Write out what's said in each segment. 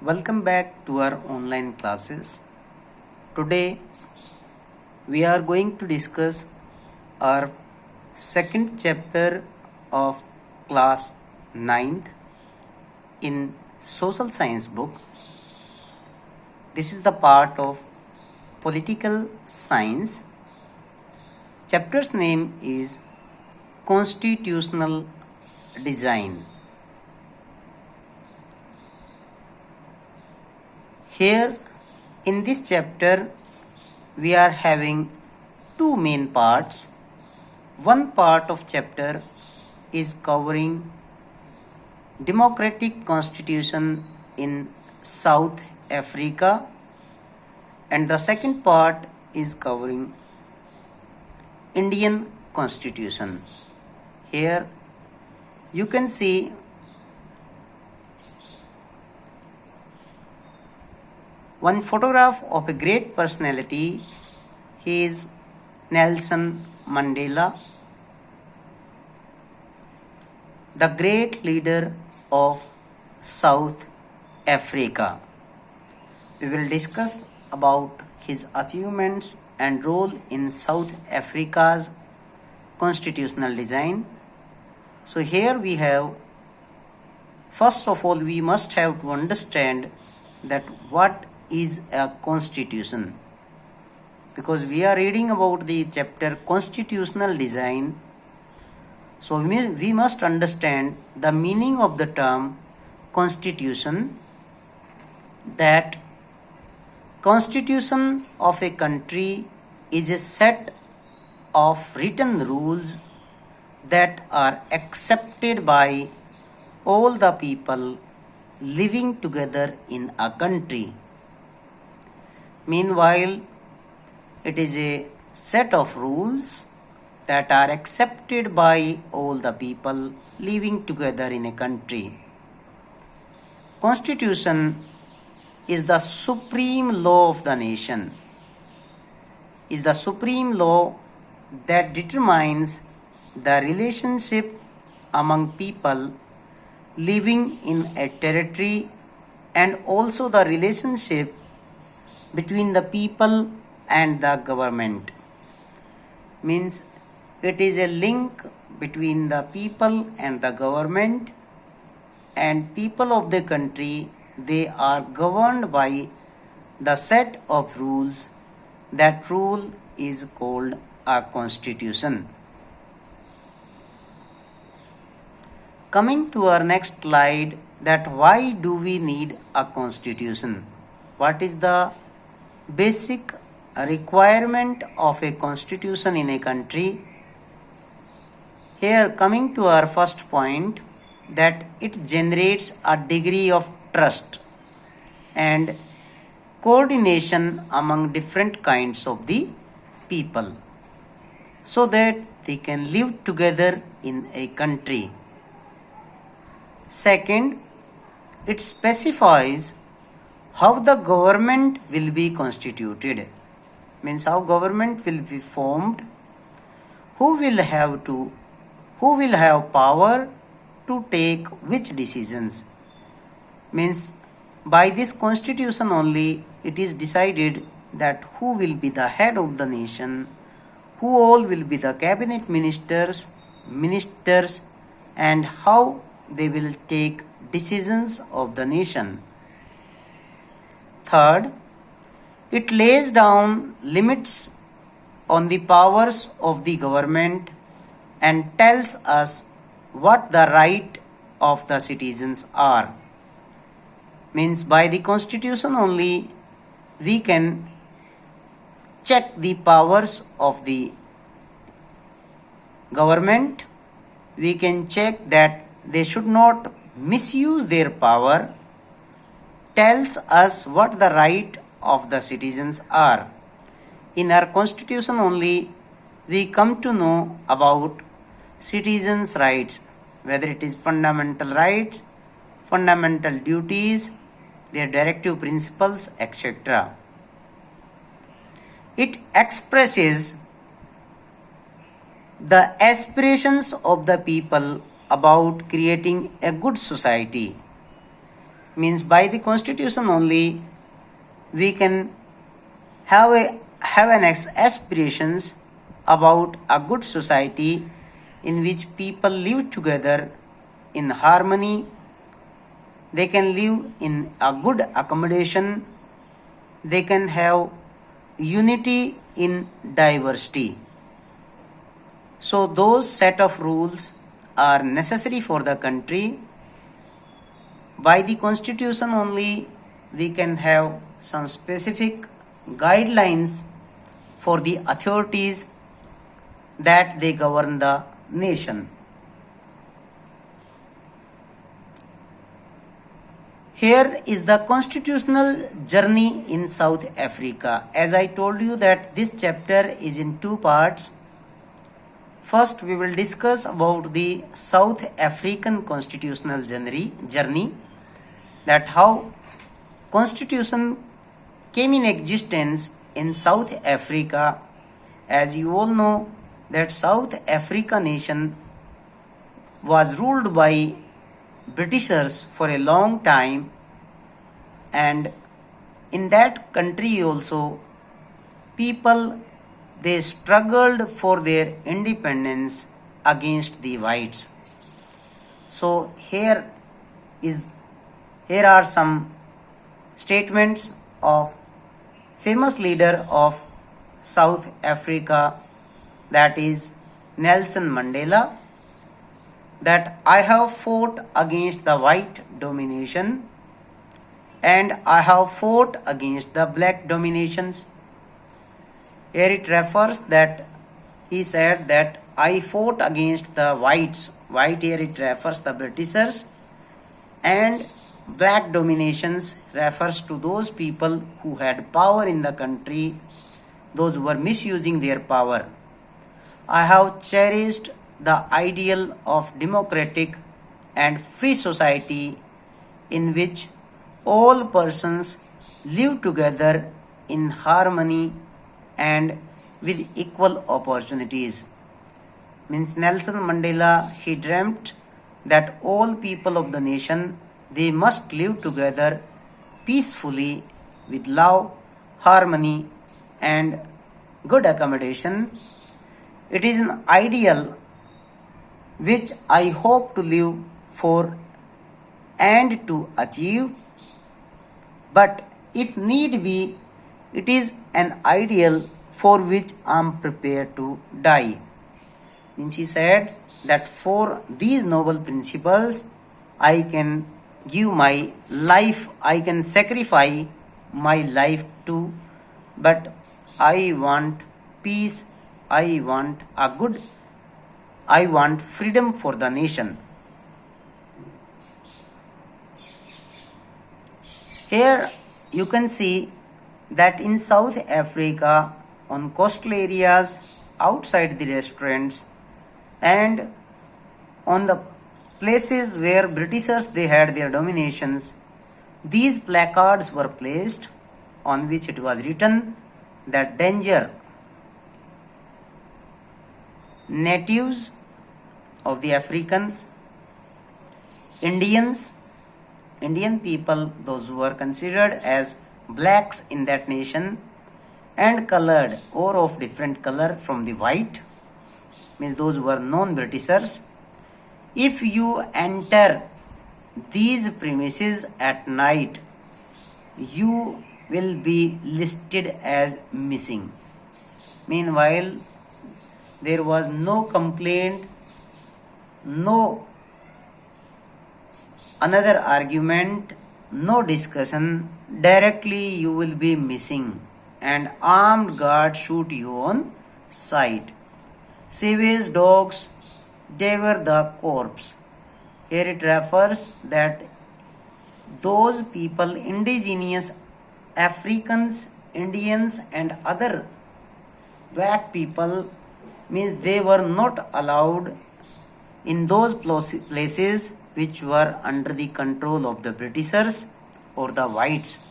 Welcome back to our online classes. Today we are going to discuss our second chapter of class 9th in social science book. This is the part of political science. Chapter's name is constitutional design. Here in this chapter we are having two main parts. One part of chapter is covering democratic constitution in South Africa, and the second part is covering Indian constitution. Here you can see one photograph of a great personality. He is Nelson Mandela, the great leader of South Africa. We will discuss about his achievements and role in South Africa's constitutional design. So here we have, first of all, we must have to understand that what is a constitution, because we are reading about the chapter constitutional design. So we must understand the meaning of the term constitution, that constitution of a country is a set of written rules that are accepted by all the people living together in a country. Meanwhile, it is a set of rules that are accepted by all the people living together in a country. Constitution is the supreme law of the nation, is the supreme law that determines the relationship among people living in a territory, and also the relationship between the people and the government. Means it is a link between the people and the government, and people of the country, they are governed by the set of rules. That rule is called a constitution. Coming to our next slide, that why do we need a constitution? What is the basic requirement of a constitution in a country? Here, coming to our first point, that it generates a degree of trust and coordination among different kinds of the people, so that they can live together in a country. Second, it specifies how the government will be constituted, means how government will be formed, who will have power to take which decisions. Means by this constitution only it is decided that who will be the head of the nation, who all will be the cabinet ministers, and how they will take decisions of the nation. Third, it lays down limits on the powers of the government and tells us what the right of the citizens are. Means by the constitution only we can check the powers of the government. We can check that they should not misuse their power, tells us what the right of the citizens are. In our constitution only we come to know about citizens' rights, whether it is fundamental rights, fundamental duties, their directive principles, etc. It expresses the aspirations of the people about creating a good society. Means by the constitution only we can have an aspirations about a good society in which people live together in harmony. They can live in a good accommodation. They can have unity in diversity. So those set of rules are necessary for the country. By the constitution only we can have some specific guidelines for the authorities that they govern the nation. Here is the constitutional journey in South Africa. As I told you that this chapter is in two parts. First we will discuss about the South African constitutional journey, that how constitution came in existence in South Africa. As you all know that South Africa nation was ruled by Britishers for a long time, and in that country also people, they struggled for their independence against the whites. So here are some statements of famous leader of South Africa, that is Nelson Mandela, that I have fought against the white domination and I have fought against the black dominations. Here it refers that he said that I fought against the whites. White here it refers the Britishers, and black dominations refers to those people who had power in the country, those who were misusing their power. I have cherished the ideal of democratic and free society in which all persons live together in harmony and with equal opportunities. Means Nelson Mandela, he dreamt that all people of the nation, they must live together peacefully with love, harmony and good accommodation. It is an ideal which I hope to live for and to achieve, but if need be, it is an ideal for which I am prepared to die. Means he said that for these noble principles I can give my life, I can sacrifice my life too, but I want peace, I want freedom for the nation. Here you can see that in South Africa, on coastal areas, outside the restaurants, and on the places where Britishers they had their dominations, these placards were placed on which it was written that danger, natives of the Africans, Indian people, those who were considered as blacks in that nation, and colored or of different color from the white, means those who were non-Britishers. If you enter these premises at night, you will be listed as missing. Meanwhile, there was no complaint, no another argument, no discussion. Directly you will be missing and armed guards shoot you on sight. Savage dogs devour the corpse. Here it refers that those people, indigenous Africans, Indians and other black people, means they were not allowed in those places which were under the control of the Britishers or the whites,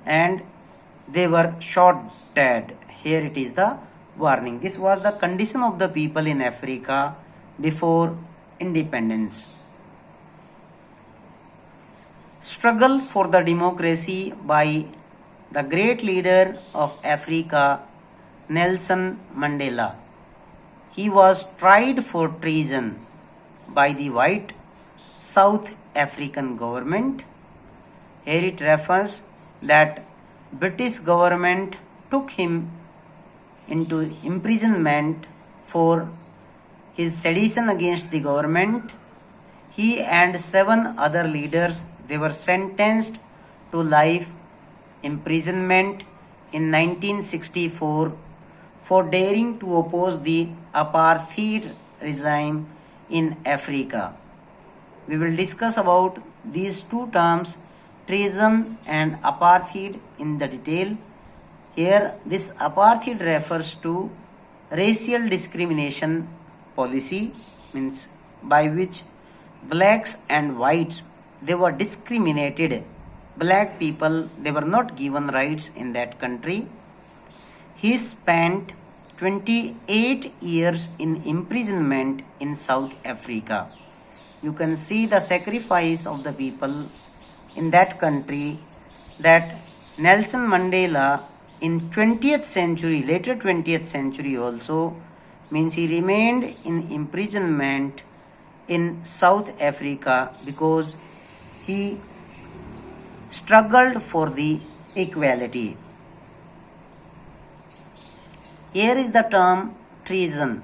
and they were shot dead. Here it is the warning. This was the condition of the people in Africa before independence. Struggle for the democracy by the great leader of Africa, Nelson Mandela. He was tried for treason by the white South African government. Here it refers that British government took him into imprisonment for his sedition against the government. He and 7 other leaders, they were sentenced to life imprisonment in 1964 for daring to oppose the apartheid regime in Africa. We will discuss about these two terms, treason and apartheid, in the detail. Here this apartheid refers to racial discrimination policy, means by which blacks and whites, they were discriminated. Black people, they were not given rights in that country. He spent 28 years in imprisonment in South Africa. You can see the sacrifice of the people in that country, that Nelson Mandela in 20th century, later 20th century also, means he remained in imprisonment in South Africa because he struggled for the equality. Here is the term treason.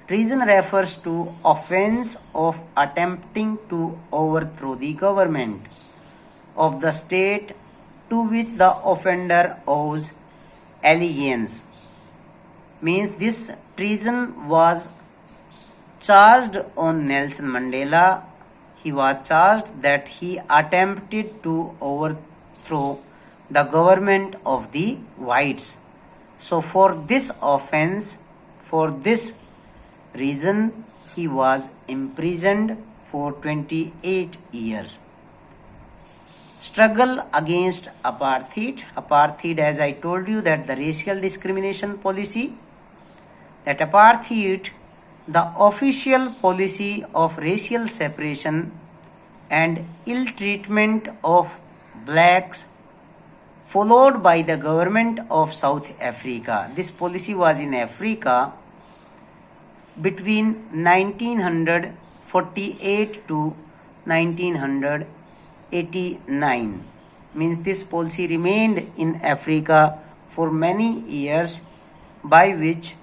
Treason refers to offense of attempting to overthrow the government of the state to which the offender owes allegiance. Means this treason was charged on Nelson Mandela. He was charged that he attempted to overthrow the government of the whites. So for this offense, for this reason, he was imprisoned for 28 years. Struggle against apartheid. Apartheid, as I told you, that the racial discrimination policy, that apartheid, the official policy of racial separation and ill treatment of blacks followed by the government of South Africa. This policy was in Africa between 1948 to 1989. Means this policy remained in Africa for many years, by which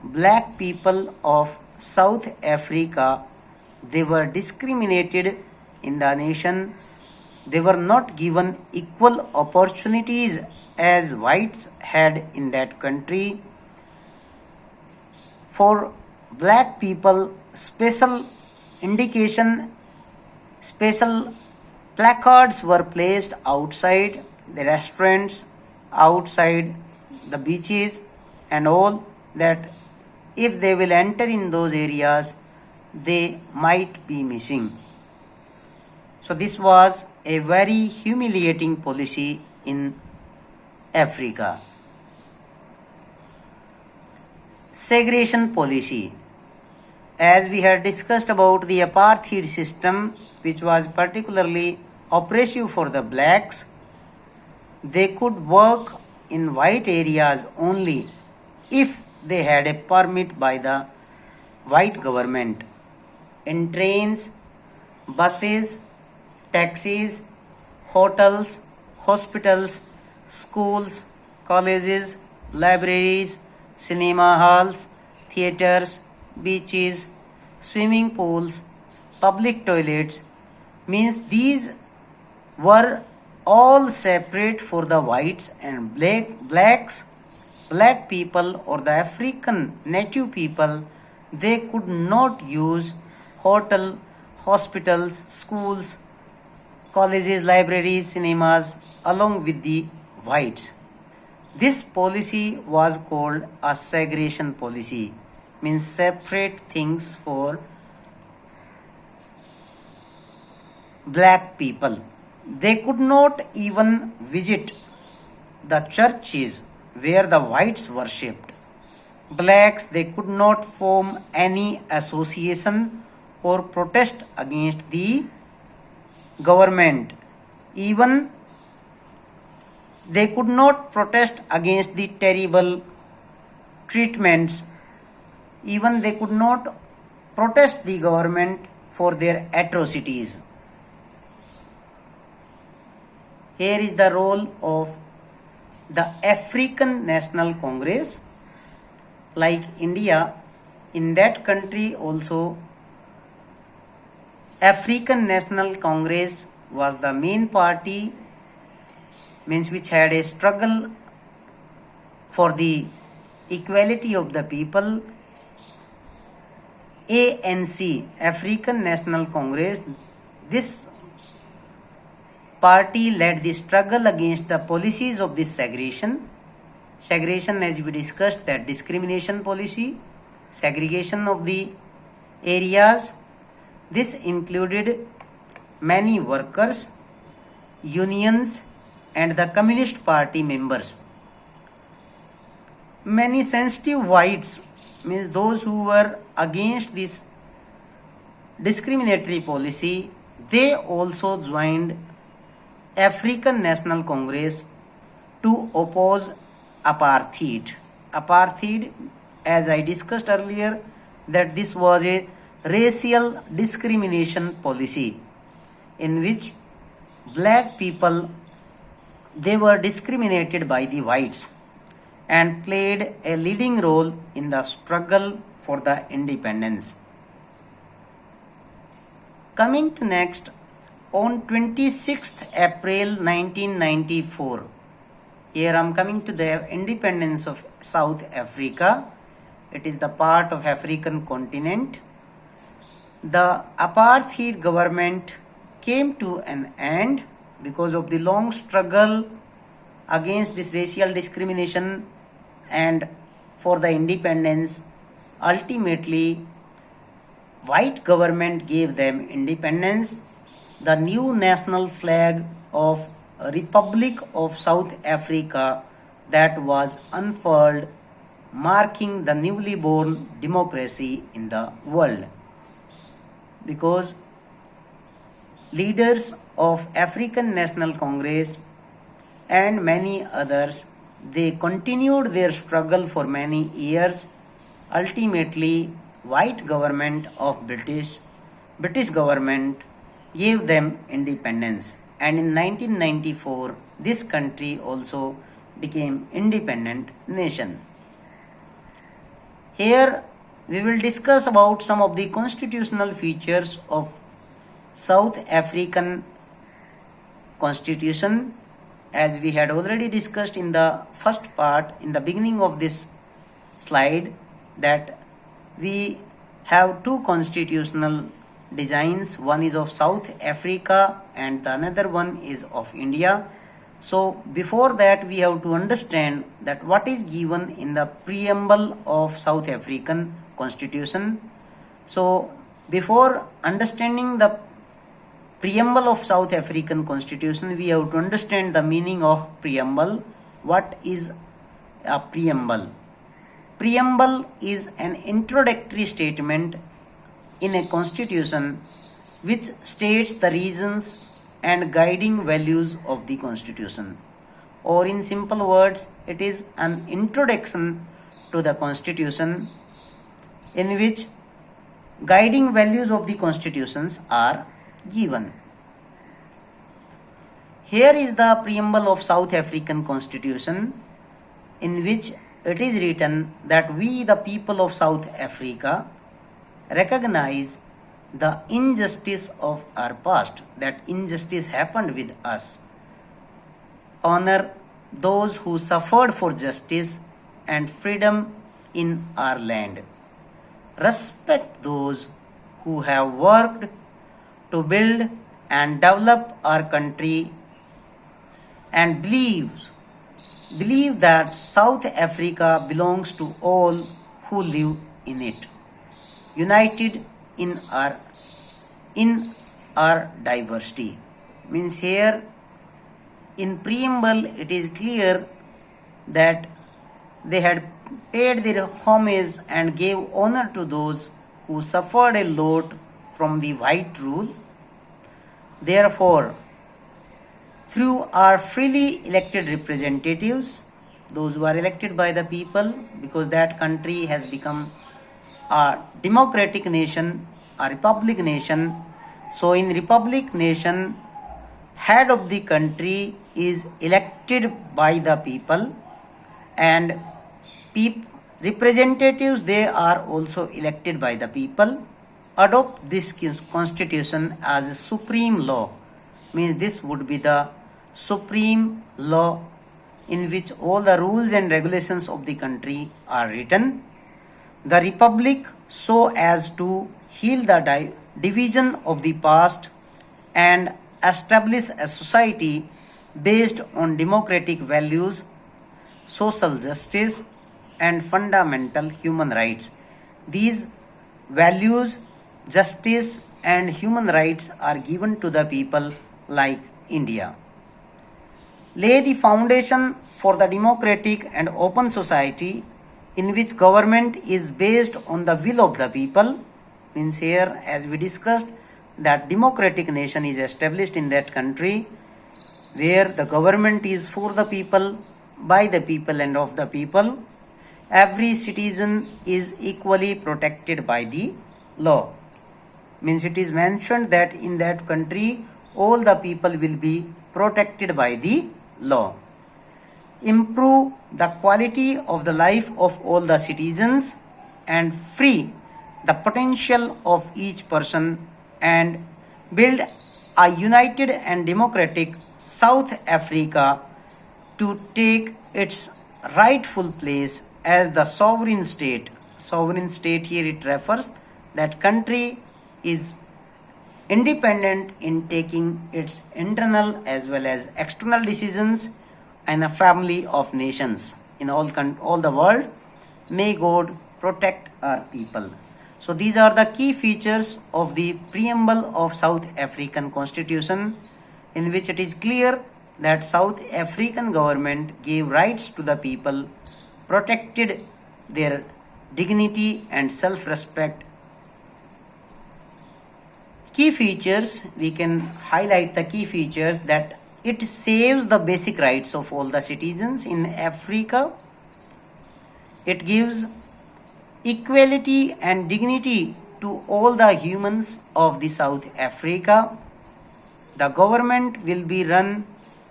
black people of South Africa, they were discriminated in the nation. They were not given equal opportunities as whites had in that country. For black people, special indication, special placards were placed outside the restaurants, outside the beaches and all, that if they will enter in those areas, they might be missing. So this was a very humiliating policy in Africa. Segregation policy. As we had discussed about the apartheid system, which was particularly oppressive for the blacks, they could work in white areas only if they had a permit by the white government. In trains, buses, taxis, hotels, hospitals, schools, colleges, libraries, cinema halls, theaters, beaches, swimming pools, public toilets, means these were all separate for the whites and blacks. Black people or the African native people, they could not use hotel, hospitals, schools, colleges, libraries, cinemas along with the whites. This policy was called a segregation policy, means separate things for black people. They could not even visit the churches where the whites worshipped. Blacks, they could not form any association or protest against the government. Even they could not protest against the terrible treatments. Even they could not protest the government for their atrocities. Here is the role of the African National Congress. Like India, in that country also African National Congress was the main party, means which had a struggle for the equality of the people. ANC, African National Congress, this party led the struggle against the policies of this segregation. Segregation, as we discussed, that discrimination policy, segregation of the areas. This included many workers, unions, and the Communist Party members. Many sensitive whites, means those who were against this discriminatory policy, they also joined African National Congress to oppose apartheid. Apartheid, as I discussed earlier, that this was a racial discrimination policy in which black people, they were discriminated by the whites and played a leading role in the struggle for the independence. Coming to next, on 26th April 1994, here I am coming to the independence of South Africa. It is the part of African continent. The apartheid government came to an end because of the long struggle against this racial discrimination and for the independence. Ultimately, white government gave them independence. The new national flag of Republic of South Africa that was unfurled, marking the newly born democracy in the world. Because leaders of African National Congress and many others, they continued their struggle for many years. Ultimately, white government of British government gave them independence, and in 1994 this country also became independent nation. Here we will discuss about some of the constitutional features of South African constitution, as we had already discussed in the first part, in the beginning of this slide, that we have two constitutional designs. One is of South Africa and the another one is of India. So before that, we have to understand that what is given in the preamble of South African constitution. So before understanding the preamble of South African constitution, we have to understand the meaning of preamble. What is a preamble? Preamble is an introductory statement in a constitution which states the reasons and guiding values of the constitution, or in simple words, it is an introduction to the constitution in which guiding values of the constitutions are given. Here is the preamble of South African constitution, in which it is written that we, the people of South Africa, recognize the injustice of our past, that injustice happened with us, honor those who suffered for justice and freedom in our land, respect those who have worked to build and develop our country, and believe that South Africa belongs to all who live in it, united in our diversity. Means here in preamble it is clear that they had paid their homage and gave honor to those who suffered a lot from the white rule. Therefore, through our freely elected representatives, those who are elected by the people, because that country has become a democratic nation, a republic nation. So in republic nation, head of the country is elected by the people, and representatives, they are also elected by the people. Adopt this constitution as a supreme law, means this would be the supreme law in which all the rules and regulations of the country are written. The republic, so as to heal the division of the past and establish a society based on democratic values, social justice, and fundamental human rights. These values, justice, and human rights are given to the people like India. Lay the foundation for the democratic and open society in which government is based on the will of the people. Means here, as we discussed, that democratic nation is established in that country where the government is for the people, by the people, and of the people. Every citizen is equally protected by the law. Means it is mentioned that in that country all the people will be protected by the law. Improve the quality of the life of all the citizens and free the potential of each person, and build a united and democratic South Africa to take its rightful place as the sovereign state. Sovereign state, here it refers that country is independent in taking its internal as well as external decisions, and a family of nations in all the world. May God protect our people. So these are the key features of the preamble of South African Constitution, in which it is clear that South African government gave rights to the people, protected their dignity and self-respect. Key features, we can highlight the key features: that it saves the basic rights of all the citizens in Africa. It gives equality and dignity to all the humans of the South Africa. The government will be run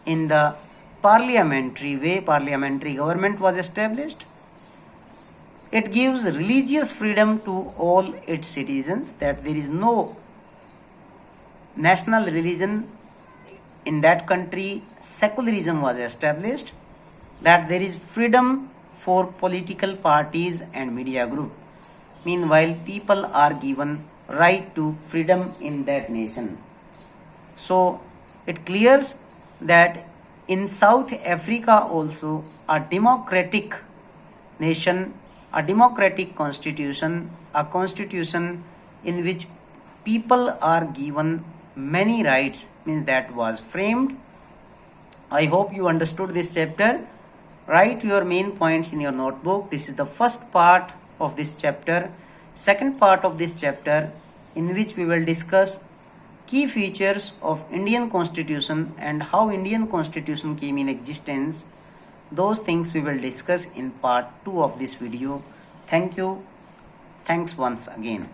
in the parliamentary way. Parliamentary government was established. It gives religious freedom to all its citizens, that there is no national religion in that country. Secularism was established, that there is freedom for political parties and media group. Meanwhile, people are given right to freedom in that nation. So it clears that in South Africa also a democratic nation, a democratic constitution, a constitution in which people are given many rights, means that was framed. I hope you understood this chapter. Write your main points in your notebook. This is the first part of this chapter. Second part of this chapter, in which we will discuss key features of Indian Constitution and how Indian Constitution came in existence. Those things we will discuss in part 2 of this video. Thank you. Thanks once again.